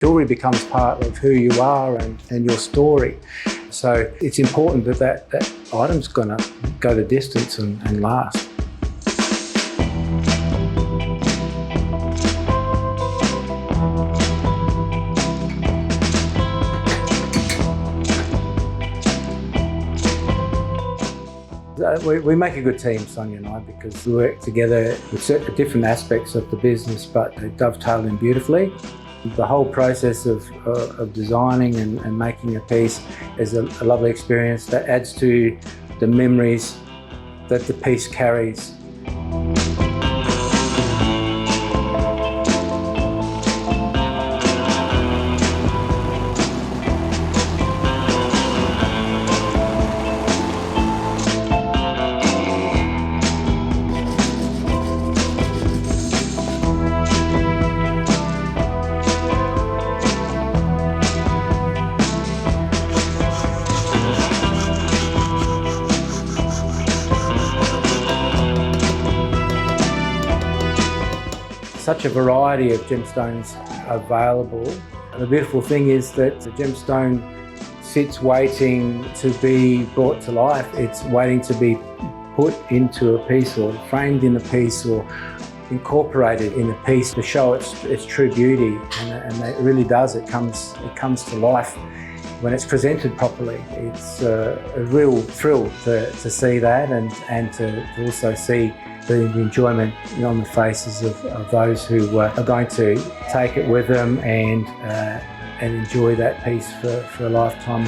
Jewellery becomes part of who you are and your story. So it's important that that item's going to go the distance and last. We make a good team, Sonia and I, because we work together with certain different aspects of the business, but they dovetail in beautifully. The whole process of designing and making a piece is a lovely experience that adds to the memories that the piece carries. Such a variety of gemstones available. The beautiful thing is that the gemstone sits waiting to be brought to life. It's waiting to be put into a piece or framed in a piece or incorporated in a piece to show its true beauty, and it really does. It comes to life when it's presented properly. It's a real thrill to see that and to also see the enjoyment on the faces of those who are going to take it with them and enjoy that piece for a lifetime.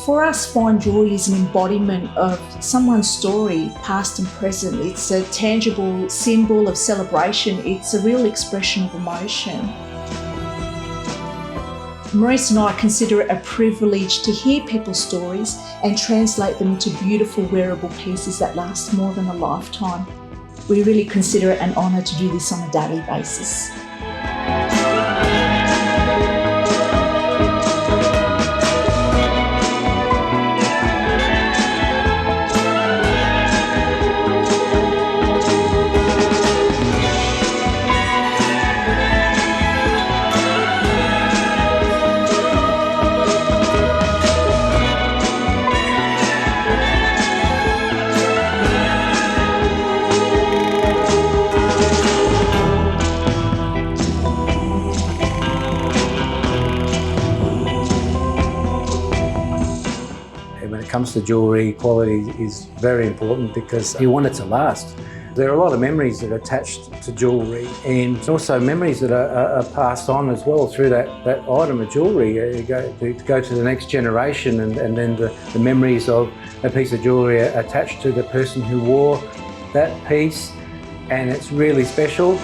For us, fine jewellery is an embodiment of someone's story, past and present. It's a tangible symbol of celebration. It's a real expression of emotion. Maurice and I consider it a privilege to hear people's stories and translate them into beautiful wearable pieces that last more than a lifetime. We really consider it an honour to do this on a daily basis. When it comes to jewellery, quality is very important because you want it to last. There are a lot of memories that are attached to jewellery, and also memories that are passed on as well through that item of jewellery. You go to the next generation, and then the memories of a piece of jewellery are attached to the person who wore that piece, and it's really special.